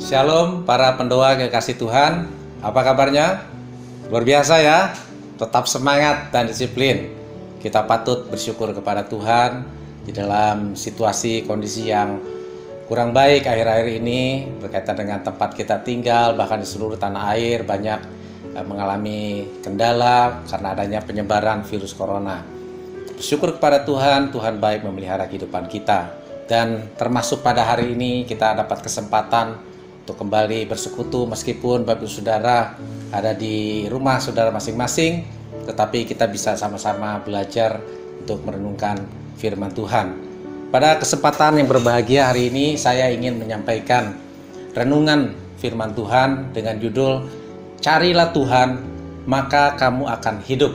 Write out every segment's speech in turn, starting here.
Shalom para pendoa kekasih Tuhan, apa kabarnya? Luar biasa ya, tetap semangat dan disiplin. Kita patut bersyukur kepada Tuhan di dalam situasi kondisi yang kurang baik akhir-akhir ini berkaitan dengan tempat kita tinggal, bahkan di seluruh tanah air banyak mengalami kendala karena adanya penyebaran virus corona. Bersyukur kepada Tuhan, Tuhan baik memelihara kehidupan kita. Dan termasuk pada hari ini kita dapat kesempatan untuk kembali bersekutu meskipun Bapak Saudara ada di rumah saudara masing-masing, tetapi kita bisa sama-sama belajar untuk merenungkan firman Tuhan. Pada kesempatan yang berbahagia hari ini saya ingin menyampaikan renungan firman Tuhan dengan judul Carilah Tuhan, maka kamu akan hidup.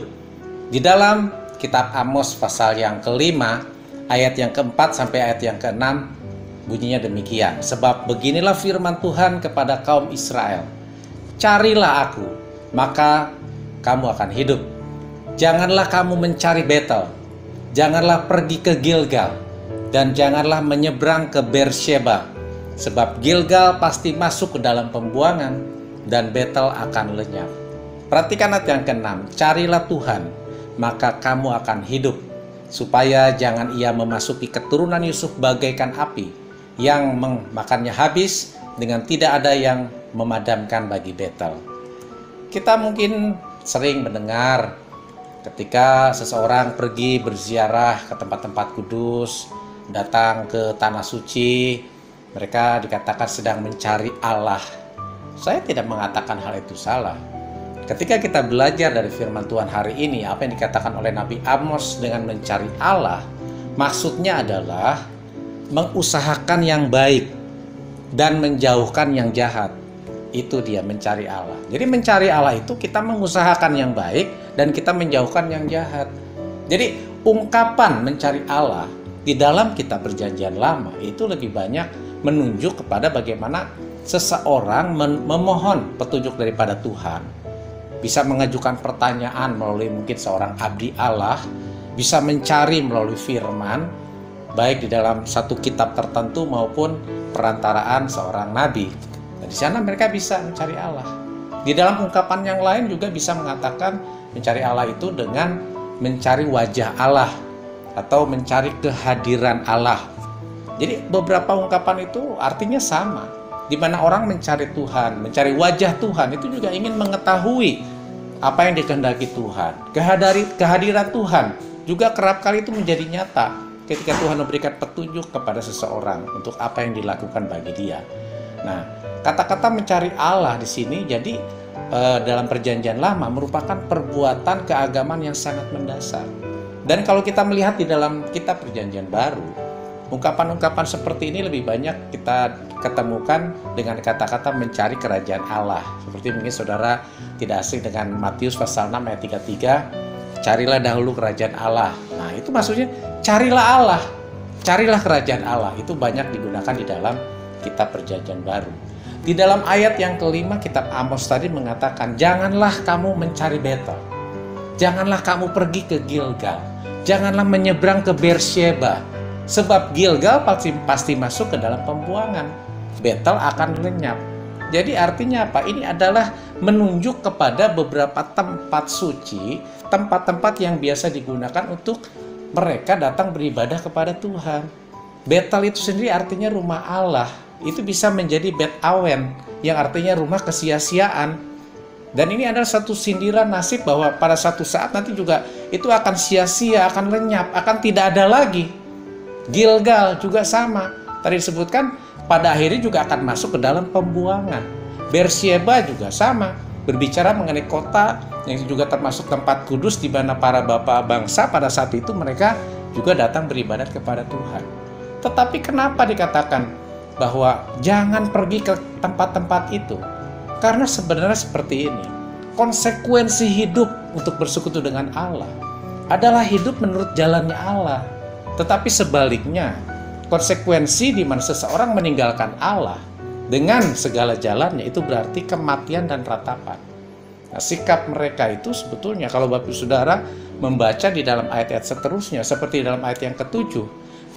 Di dalam kitab Amos pasal yang kelima, ayat yang keempat sampai ayat yang keenam, bunyinya demikian. Sebab beginilah firman Tuhan kepada kaum Israel. Carilah aku, maka kamu akan hidup. Janganlah kamu mencari Betel. Janganlah pergi ke Gilgal. Dan janganlah menyeberang ke Beersheba. Sebab Gilgal pasti masuk ke dalam pembuangan dan Betel akan lenyap. Perhatikan ayat yang keenam. Carilah Tuhan, maka kamu akan hidup. Supaya jangan ia memasuki keturunan Yusuf bagaikan api yang memakannya habis dengan tidak ada yang memadamkan bagi Betel. Kita mungkin sering mendengar ketika seseorang pergi berziarah ke tempat-tempat kudus, datang ke tanah suci, mereka dikatakan sedang mencari Allah. Saya tidak mengatakan hal itu salah. Ketika kita belajar dari firman Tuhan hari ini, apa yang dikatakan oleh Nabi Amos dengan mencari Allah, maksudnya adalah mengusahakan yang baik dan menjauhkan yang jahat. Itu dia mencari Allah. Jadi mencari Allah itu kita mengusahakan yang baik dan kita menjauhkan yang jahat. Jadi ungkapan mencari Allah di dalam kitab Perjanjian Lama itu lebih banyak menunjuk kepada bagaimana seseorang memohon petunjuk daripada Tuhan. Bisa mengajukan pertanyaan melalui mungkin seorang abdi Allah, bisa mencari melalui firman, baik di dalam satu kitab tertentu maupun perantaraan seorang nabi. Nah, di sana mereka bisa mencari Allah. Di dalam ungkapan yang lain juga bisa mengatakan mencari Allah itu dengan mencari wajah Allah atau mencari kehadiran Allah. Jadi beberapa ungkapan itu artinya sama. Di mana orang mencari Tuhan, mencari wajah Tuhan itu juga ingin mengetahui apa yang dikehendaki Tuhan. Kehadiran Tuhan juga kerap kali itu menjadi nyata ketika Tuhan memberikan petunjuk kepada seseorang untuk apa yang dilakukan bagi dia. Nah, kata-kata mencari Allah di sini jadi dalam Perjanjian Lama merupakan perbuatan keagamaan yang sangat mendasar. Dan kalau kita melihat di dalam kitab Perjanjian Baru, ungkapan-ungkapan seperti ini lebih banyak kita ketemukan dengan kata-kata mencari kerajaan Allah. Seperti mungkin saudara tidak asing dengan Matius pasal 6 ayat 33, carilah dahulu kerajaan Allah. Nah, itu maksudnya carilah Allah, carilah kerajaan Allah. Itu banyak digunakan di dalam kitab Perjanjian Baru. Di dalam ayat yang kelima kitab Amos tadi mengatakan, janganlah kamu mencari Betel, janganlah kamu pergi ke Gilgal, janganlah menyeberang ke Beersheba, sebab Gilgal pasti masuk ke dalam pembuangan, Betel akan lenyap. Jadi artinya apa? Ini adalah menunjuk kepada beberapa tempat suci, tempat-tempat yang biasa digunakan untuk mereka datang beribadah kepada Tuhan. Betel itu sendiri artinya rumah Allah. Itu bisa menjadi Bet Awen, yang artinya rumah kesia-siaan. Dan ini adalah satu sindiran nasib bahwa pada satu saat nanti juga itu akan sia-sia, akan lenyap, akan tidak ada lagi. Gilgal juga sama. Tadi disebutkan pada akhirnya juga akan masuk ke dalam pembuangan. Beersheba juga sama. Berbicara mengenai kota yang juga termasuk tempat kudus di mana para bapak bangsa pada saat itu mereka juga datang beribadat kepada Tuhan. Tetapi kenapa dikatakan bahwa jangan pergi ke tempat-tempat itu? Karena sebenarnya seperti ini. Konsekuensi hidup untuk bersekutu dengan Allah adalah hidup menurut jalannya Allah. Tetapi sebaliknya, konsekuensi di mana seseorang meninggalkan Allah dengan segala jalannya itu berarti kematian dan ratapan. Nah, sikap mereka itu sebetulnya kalau Bapak Saudara membaca di dalam ayat-ayat seterusnya seperti dalam ayat yang ketujuh,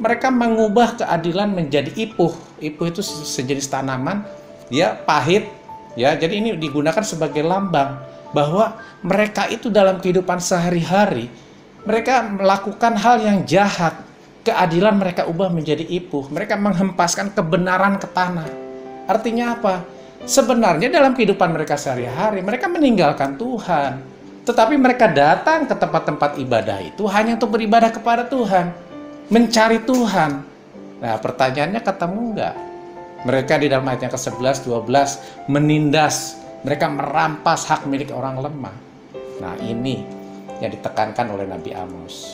mereka mengubah keadilan menjadi ipuh. Ipuh itu sejenis tanaman ya pahit, ya. Jadi ini digunakan sebagai lambang bahwa mereka itu dalam kehidupan sehari-hari mereka melakukan hal yang jahat, keadilan mereka ubah menjadi ipuh, mereka menghempaskan kebenaran ke tanah. Artinya apa? Sebenarnya dalam kehidupan mereka sehari-hari mereka meninggalkan Tuhan, tetapi mereka datang ke tempat-tempat ibadah itu hanya untuk beribadah kepada Tuhan, mencari Tuhan. Nah, pertanyaannya ketemu nggak? Mereka di dalam ayat yang ke-11, 12 menindas, mereka merampas hak milik orang lemah. Nah, ini yang ditekankan oleh Nabi Amos,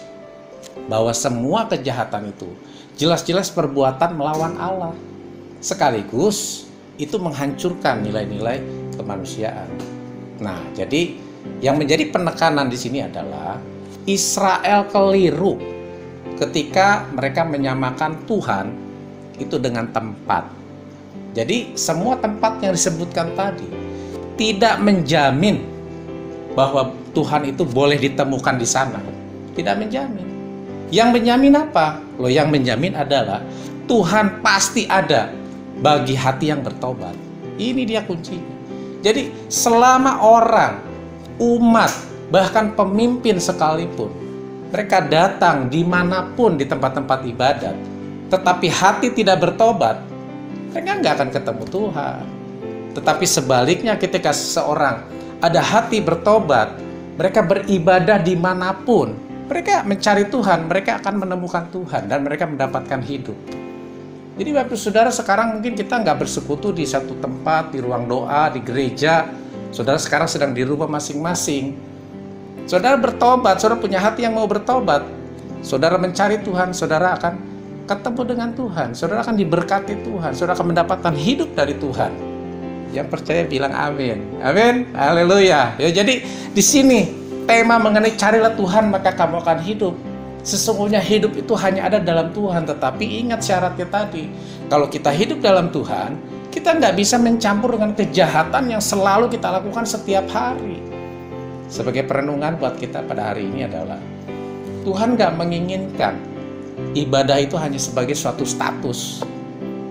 bahwa semua kejahatan itu jelas-jelas perbuatan melawan Allah, sekaligus itu menghancurkan nilai-nilai kemanusiaan. Nah, jadi yang menjadi penekanan di sini adalah Israel keliru ketika mereka menyamakan Tuhan itu dengan tempat. Jadi semua tempat yang disebutkan tadi tidak menjamin bahwa Tuhan itu boleh ditemukan di sana. Tidak menjamin. Yang menjamin apa? Loh, yang menjamin adalah Tuhan pasti ada bagi hati yang bertobat. Ini dia kuncinya. Jadi selama orang, umat, bahkan pemimpin sekalipun, mereka datang dimanapun di tempat-tempat ibadat, tetapi hati tidak bertobat, mereka nggak akan ketemu Tuhan. Tetapi sebaliknya ketika seseorang ada hati bertobat, mereka beribadah dimanapun, mereka mencari Tuhan, mereka akan menemukan Tuhan dan mereka mendapatkan hidup. Jadi Bapak Saudara, sekarang mungkin kita nggak bersekutu di satu tempat, di ruang doa, di gereja. Saudara sekarang sedang di rumah masing-masing. Saudara bertobat, saudara punya hati yang mau bertobat. Saudara mencari Tuhan, saudara akan ketemu dengan Tuhan. Saudara akan diberkati Tuhan, saudara akan mendapatkan hidup dari Tuhan. Yang percaya bilang amin. Amin. Haleluya. Ya, jadi di sini tema mengenai carilah Tuhan maka kamu akan hidup. Sesungguhnya hidup itu hanya ada dalam Tuhan, tetapi ingat syaratnya tadi. Kalau kita hidup dalam Tuhan, kita nggak bisa mencampur dengan kejahatan yang selalu kita lakukan setiap hari. Sebagai perenungan buat kita pada hari ini adalah, Tuhan nggak menginginkan ibadah itu hanya sebagai suatu status.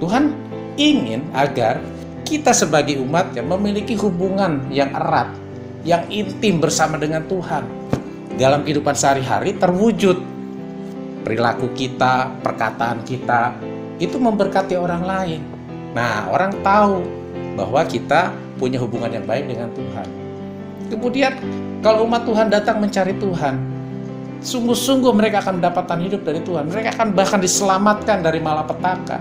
Tuhan ingin agar kita sebagai umatnya memiliki hubungan yang erat, yang intim bersama dengan Tuhan. Dalam kehidupan sehari-hari terwujud. Perilaku kita, perkataan kita, itu memberkati orang lain. Nah, orang tahu bahwa kita punya hubungan yang baik dengan Tuhan. Kemudian, kalau umat Tuhan datang mencari Tuhan, sungguh-sungguh mereka akan mendapatkan hidup dari Tuhan. Mereka akan bahkan diselamatkan dari malapetaka.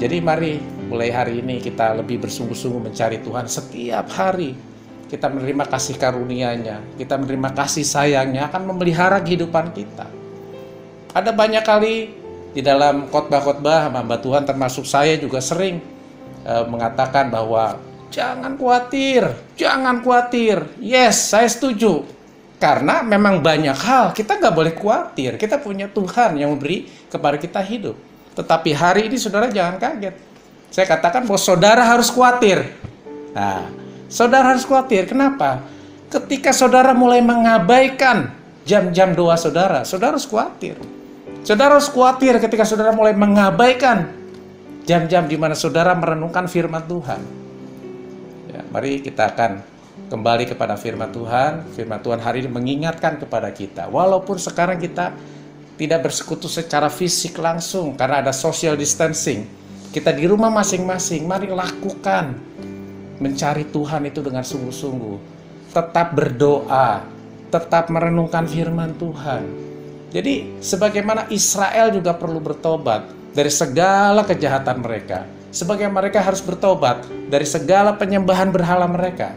Jadi mari mulai hari ini kita lebih bersungguh-sungguh mencari Tuhan setiap hari. Kita menerima kasih karunia-Nya, kita menerima kasih sayang-Nya akan memelihara kehidupan kita. Ada banyak kali di dalam khotbah-khotbah hamba Tuhan termasuk saya juga sering mengatakan bahwa jangan khawatir, jangan khawatir. Yes, saya setuju. Karena memang banyak hal kita nggak boleh khawatir. Kita punya Tuhan yang memberi kepada kita hidup. Tetapi hari ini saudara jangan kaget. Saya katakan bahwa saudara harus khawatir. Nah, saudara harus khawatir. Kenapa? Ketika saudara mulai mengabaikan jam-jam doa saudara, saudara harus khawatir. Saudara harus khawatir ketika saudara mulai mengabaikan jam-jam di mana saudara merenungkan firman Tuhan. Ya, mari kita akan kembali kepada firman Tuhan. Firman Tuhan hari ini mengingatkan kepada kita, walaupun sekarang kita tidak bersekutu secara fisik langsung karena ada social distancing, kita di rumah masing-masing, mari lakukan mencari Tuhan itu dengan sungguh-sungguh. Tetap berdoa, tetap merenungkan firman Tuhan. Jadi sebagaimana Israel juga perlu bertobat dari segala kejahatan mereka, sebagaimana mereka harus bertobat dari segala penyembahan berhala mereka,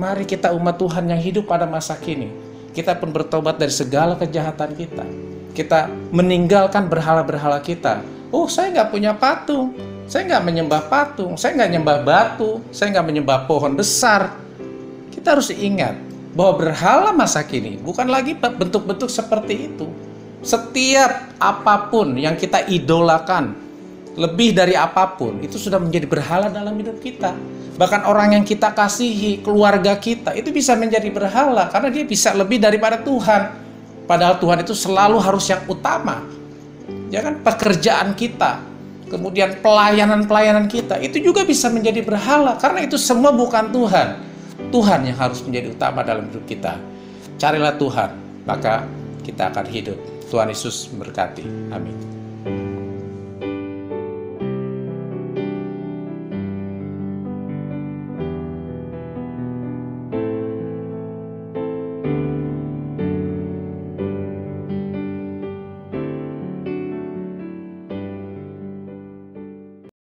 mari kita umat Tuhan yang hidup pada masa kini, kita pun bertobat dari segala kejahatan kita. Kita meninggalkan berhala-berhala kita. Oh, saya nggak punya patung, saya nggak menyembah patung, saya nggak menyembah batu, saya nggak menyembah pohon besar. Kita harus ingat bahwa berhala masa kini bukan lagi bentuk-bentuk seperti itu. Setiap apapun yang kita idolakan, lebih dari apapun, itu sudah menjadi berhala dalam hidup kita. Bahkan orang yang kita kasihi, keluarga kita, itu bisa menjadi berhala karena dia bisa lebih daripada Tuhan. Padahal Tuhan itu selalu harus yang utama. Jangan pekerjaan kita, kemudian pelayanan-pelayanan kita, itu juga bisa menjadi berhala. Karena itu semua bukan Tuhan. Tuhan yang harus menjadi utama dalam hidup kita. Carilah Tuhan, maka kita akan hidup. Tuhan Yesus memberkati. Amin.